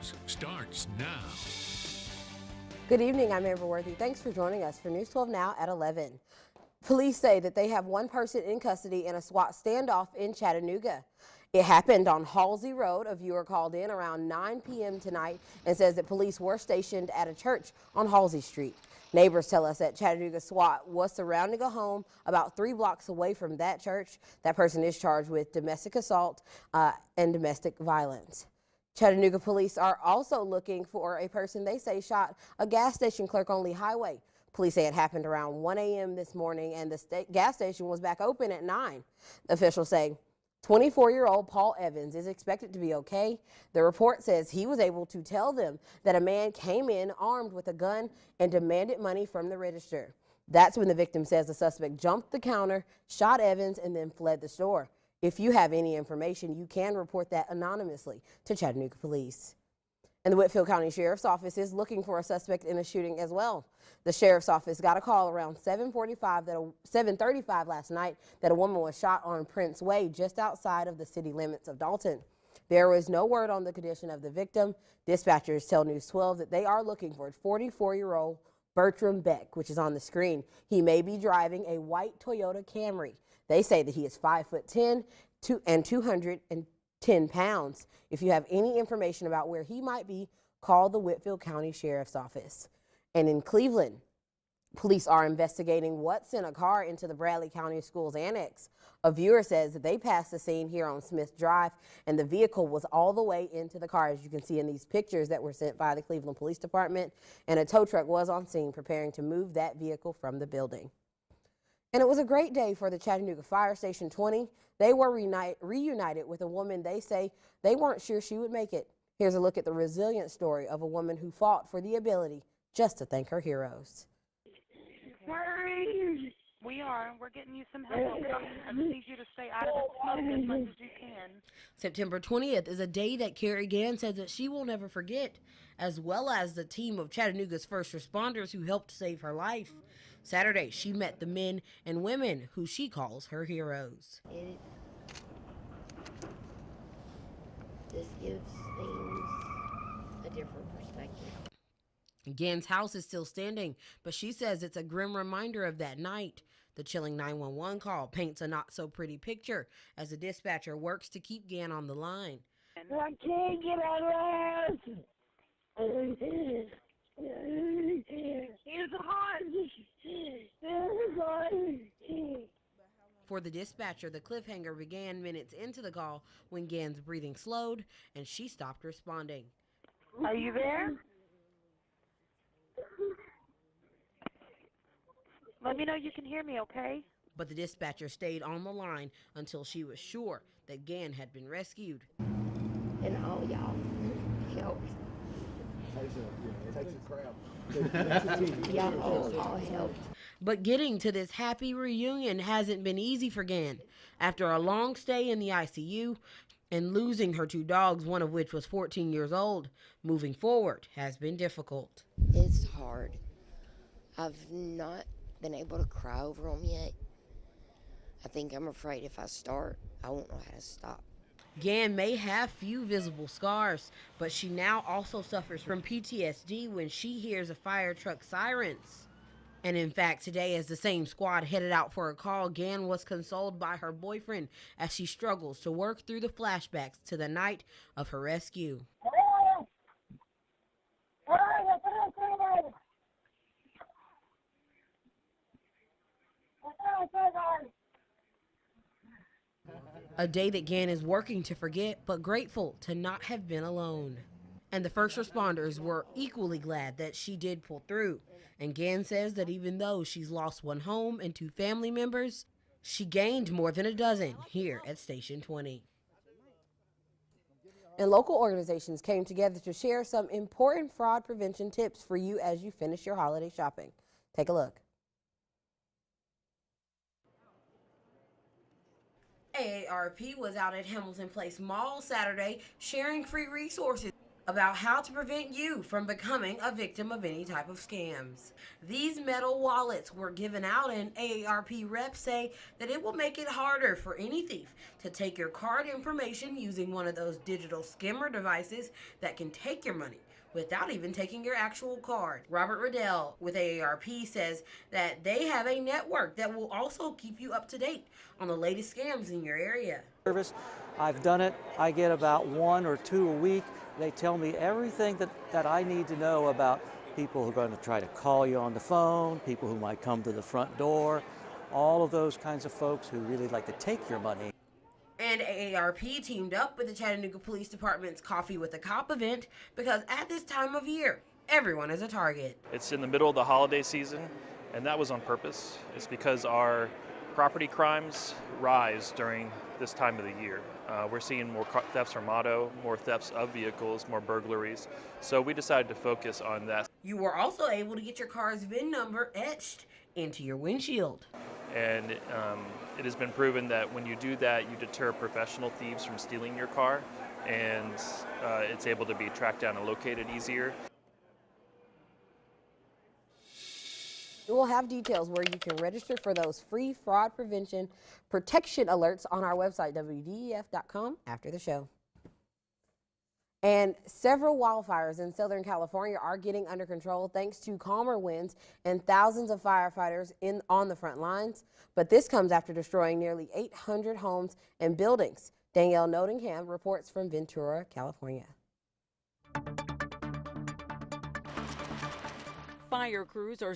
News starts now. Good evening, I'm Amber Worthy. Thanks for joining us for News 12 Now at 11. Police say that they have one person in custody in a SWAT standoff in Chattanooga. It happened on Halsey Road. A viewer called in around 9 p.m. tonight and says that police were stationed at a church on Halsey Street. Neighbors tell us that Chattanooga SWAT was surrounding a home about 3 blocks away from that church. That person is charged with domestic assault and domestic violence. Chattanooga police are also looking for a person they say shot a gas station clerk on Lee Highway. Police say it happened around 1 a.m. this morning and the gas station was back open at 9. Officials say 24-year-old Paul Evans is expected to be okay. The report says he was able to tell them that a man came in armed with a gun and demanded money from the register. That's when the victim says the suspect jumped the counter, shot Evans, and then fled the store. If you have any information, you can report that anonymously to Chattanooga Police. And the Whitfield County Sheriff's Office is looking for a suspect in a shooting as well. The Sheriff's Office got a call around 7:35 last night that a woman was shot on Prince Way just outside of the city limits of Dalton. There was no word on the condition of the victim. Dispatchers tell News 12 that they are looking for 44-year-old Bertram Beck, which is on the screen. He may be driving a white Toyota Camry. They say that he is 5'10" and 210 pounds. If you have any information about where he might be, call the Whitfield County Sheriff's Office. And in Cleveland, police are investigating what sent a car into the Bradley County Schools Annex. A viewer says that they passed the scene here on Smith Drive and the vehicle was all the way into the car, as you can see in these pictures that were sent by the Cleveland Police Department, and a tow truck was on scene preparing to move that vehicle from the building. And it was a great day for the Chattanooga Fire Station 20. They were reunited with a woman they say they weren't sure she would make it. Here's a look at the resilient story of a woman who fought for the ability just to thank her heroes. We are. We're getting you some help. I need you to stay out of the smoke as much as you can. September 20th is a day that Carrie Gann says that she will never forget, as well as the team of Chattanooga's first responders who helped save her life. Saturday, she met the men and women who she calls her heroes. This gives things a different perspective. Gann's house is still standing, but she says it's a grim reminder of that night. The chilling 911 call paints a not-so-pretty picture as the dispatcher works to keep Gann on the line. I can't get out of the house. It's hot. It's hot. For the dispatcher, the cliffhanger began minutes into the call when Gann's breathing slowed and she stopped responding. Are you there? Let me know you can hear me, okay? But the dispatcher stayed on the line until she was sure that Gann had been rescued. And all y'all helped. Y'all all helped. But getting to this happy reunion hasn't been easy for Gann. After a long stay in the ICU and losing her 2 dogs, one of which was 14 years old, moving forward has been difficult. It's hard. I've not been able to cry over them yet. I think I'm afraid if I start, I won't know how to stop. Gann may have few visible scars, but she now also suffers from PTSD when she hears a fire truck sirens. And in fact, today, as the same squad headed out for a call, Gann was consoled by her boyfriend as she struggles to work through the flashbacks to the night of her rescue. A day that Gann is working to forget, but grateful to not have been alone. And the first responders were equally glad that she did pull through. And Gann says that even though she's lost 1 home and 2 family members, she gained more than a dozen here at Station 20. And local organizations came together to share some important fraud prevention tips for you as you finish your holiday shopping. Take a look. AARP was out at Hamilton Place Mall Saturday sharing free resources about how to prevent you from becoming a victim of any type of scams. These metal wallets were given out, and AARP reps say that it will make it harder for any thief to take your card information using one of those digital skimmer devices that can take your money without even taking your actual card. Robert Riddell with AARP says that they have a network that will also keep you up to date on the latest scams in your area. Service. I've done it. I get about 1 or 2 a week. They tell me everything that I need to know about people who are going to try to call you on the phone, people who might come to the front door, all of those kinds of folks who really like to take your money. And AARP teamed up with the Chattanooga Police Department's Coffee with a Cop event because at this time of year, everyone is a target. It's in the middle of the holiday season, and that was on purpose. It's because our property crimes rise during this time of the year. We're seeing more thefts from auto, more thefts of vehicles, more burglaries. So we decided to focus on that. You were also able to get your car's VIN number etched into your windshield. And it has been proven that when you do that, you deter professional thieves from stealing your car, and it's able to be tracked down and located easier. We'll have details where you can register for those free fraud prevention protection alerts on our website, WDEF.com, after the show. And several wildfires in Southern California are getting under control thanks to calmer winds and thousands of firefighters on the front lines. But this comes after destroying nearly 800 homes and buildings. Danielle Nottingham reports from Ventura, California. Fire crews are